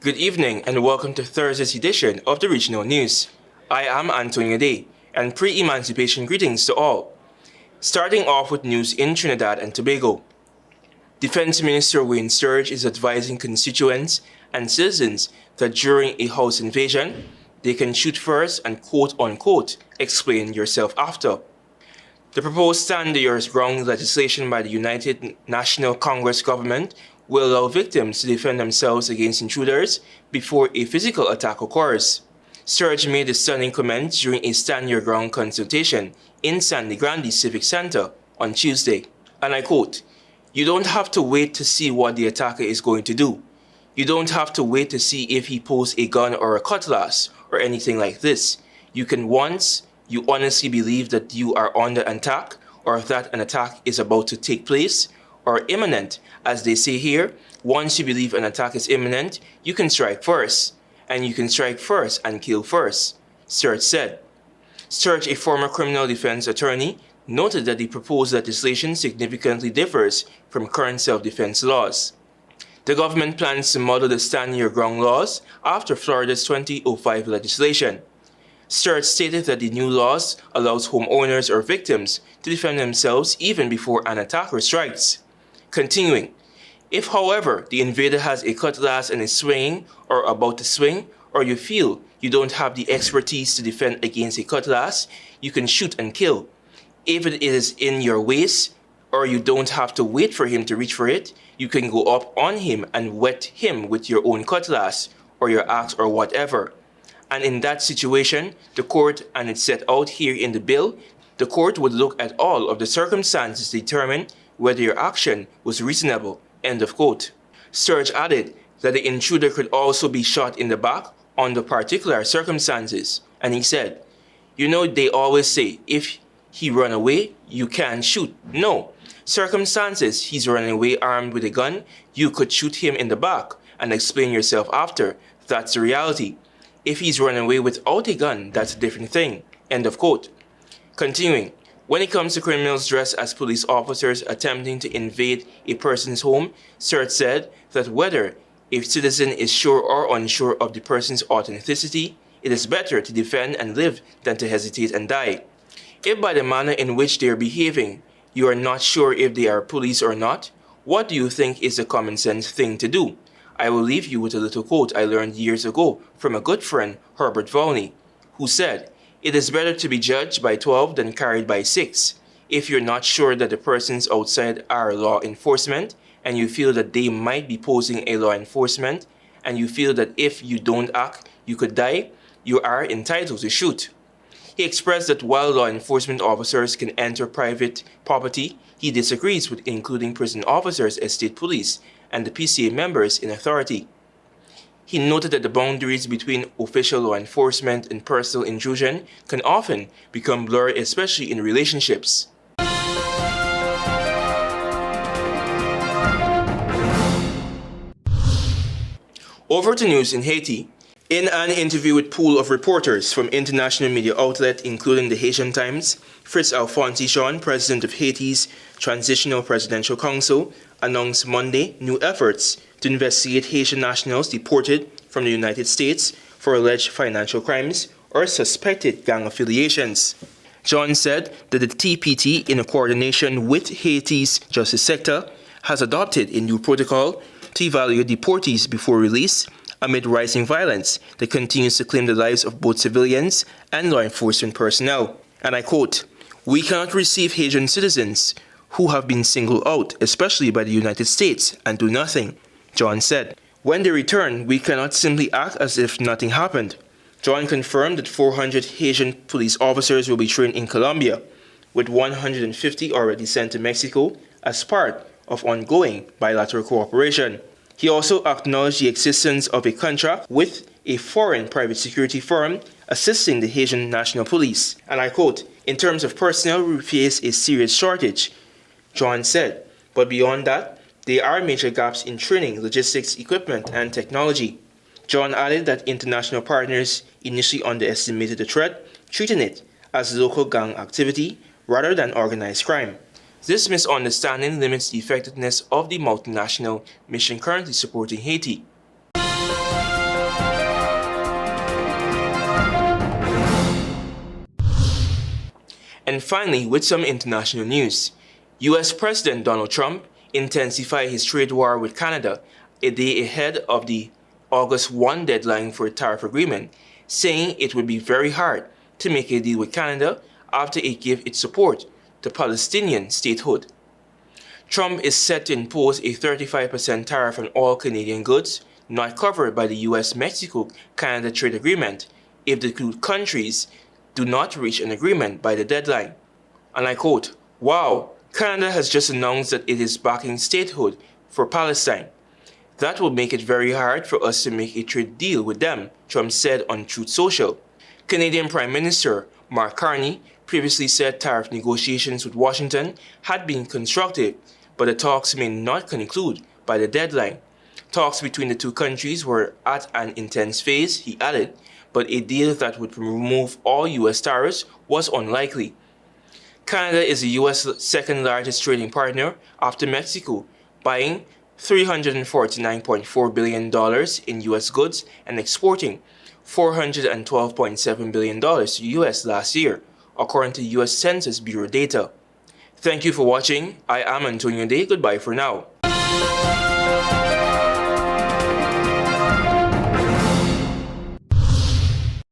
Good evening and welcome to Thursday's edition of the Regional News. I am Antonia and pre-emancipation greetings to all. Starting off with news in Trinidad and Tobago. Defense Minister Sturge is advising constituents and citizens that during a house invasion, they can shoot first and quote-unquote explain yourself after. The proposed Stand Your Ground legislation by the United National Congress government will allow victims to defend themselves against intruders before a physical attack occurs. Sturge made the stunning comment during a Stand Your Ground consultation in Sangre Grande Civic Center on Tuesday. And I quote, "You don't have to wait to see what the attacker is going to do. You don't have to wait to see if he pulls a gun or a cutlass or anything like this. You can once you honestly believe that you are under attack or that an attack is about to take place, or imminent, as they say here, once you believe an attack is imminent, you can strike first. And you can strike first and kill first," Sturge said. Sturge, a former criminal defense attorney, noted that the proposed legislation significantly differs from current self-defense laws. The government plans to model the Stand Your Ground laws after Florida's 2005 legislation. Sturge stated that the new laws allows homeowners or victims to defend themselves even before an attacker strikes. Continuing, if, however, the invader has a cutlass and is swinging or about to swing, or you feel you don't have the expertise to defend against a cutlass, you can shoot and kill. If it is in your waist, or you don't have to wait for him to reach for it, you can go up on him and wet him with your own cutlass, or your axe or whatever. And in that situation, the court, and it's set out here in the bill, the court would look at all of the circumstances to determine whether your action was reasonable, end of quote. Sturge added that the intruder could also be shot in the back under particular circumstances, and he said, "You know, they always say, if he run away, you can shoot. No. Circumstances, he's running away armed with a gun, you could shoot him in the back and explain yourself after. That's the reality. If he's running away without a gun, that's a different thing," end of quote. Continuing, when it comes to criminals dressed as police officers attempting to invade a person's home, Sturge said that whether a citizen is sure or unsure of the person's authenticity, it is better to defend and live than to hesitate and die. If by the manner in which they are behaving, you are not sure if they are police or not, what do you think is the common sense thing to do? I will leave you with a little quote I learned years ago from a good friend, Herbert Volney, who said, "It is better to be judged by 12 than carried by 6. If you're not sure that the persons outside are law enforcement, and you feel that they might be posing a law enforcement, and you feel that if you don't act, you could die, you are entitled to shoot." He expressed that while law enforcement officers can enter private property, he disagrees with including prison officers as state police and the PCA members in authority. He noted that the boundaries between official law enforcement and personal intrusion can often become blurred, especially in relationships. Over to news in Haiti. In an interview with a pool of reporters from international media outlets, including the Haitian Times, Fritz Alphonse, president of Haiti's Transitional Presidential Council, announced Monday new efforts to investigate Haitian nationals deported from the United States for alleged financial crimes or suspected gang affiliations. John said that the TPT, in coordination with Haiti's justice sector, has adopted a new protocol to evaluate deportees before release amid rising violence that continues to claim the lives of both civilians and law enforcement personnel. And I quote, "We cannot receive Haitian citizens who have been singled out, especially by the United States, and do nothing," John said. "When they return, we cannot simply act as if nothing happened." John confirmed that 400 Haitian police officers will be trained in Colombia, with 150 already sent to Mexico as part of ongoing bilateral cooperation. He also acknowledged the existence of a contract with a foreign private security firm assisting the Haitian National Police. And I quote, "In terms of personnel, we face a serious shortage," John said. But beyond that, there are major gaps in training, logistics, equipment, and technology. John added that international partners initially underestimated the threat, treating it as local gang activity rather than organized crime. This misunderstanding limits the effectiveness of the multinational mission currently supporting Haiti. And finally, with some international news, US President Donald Trump intensified his trade war with Canada a day ahead of the August 1 deadline for a tariff agreement, saying it would be very hard to make a deal with Canada after it gave its support to Palestinian statehood. Trump is set to impose a 35% tariff on all Canadian goods not covered by the US-Mexico-Canada trade agreement if the two countries do not reach an agreement by the deadline. And I quote, "Wow, Canada has just announced that it is backing statehood for Palestine. That will make it very hard for us to make a trade deal with them," Trump said on Truth Social. Canadian Prime Minister Mark Carney previously said tariff negotiations with Washington had been constructive, but the talks may not conclude by the deadline. Talks between the two countries were at an intense phase, he added, but a deal that would remove all US tariffs was unlikely. Canada is the US second largest trading partner after Mexico, buying $349.4 billion in US goods and exporting $412.7 billion to US last year, according to US Census Bureau data. Thank you for watching. I am Antonia Day. Goodbye for now.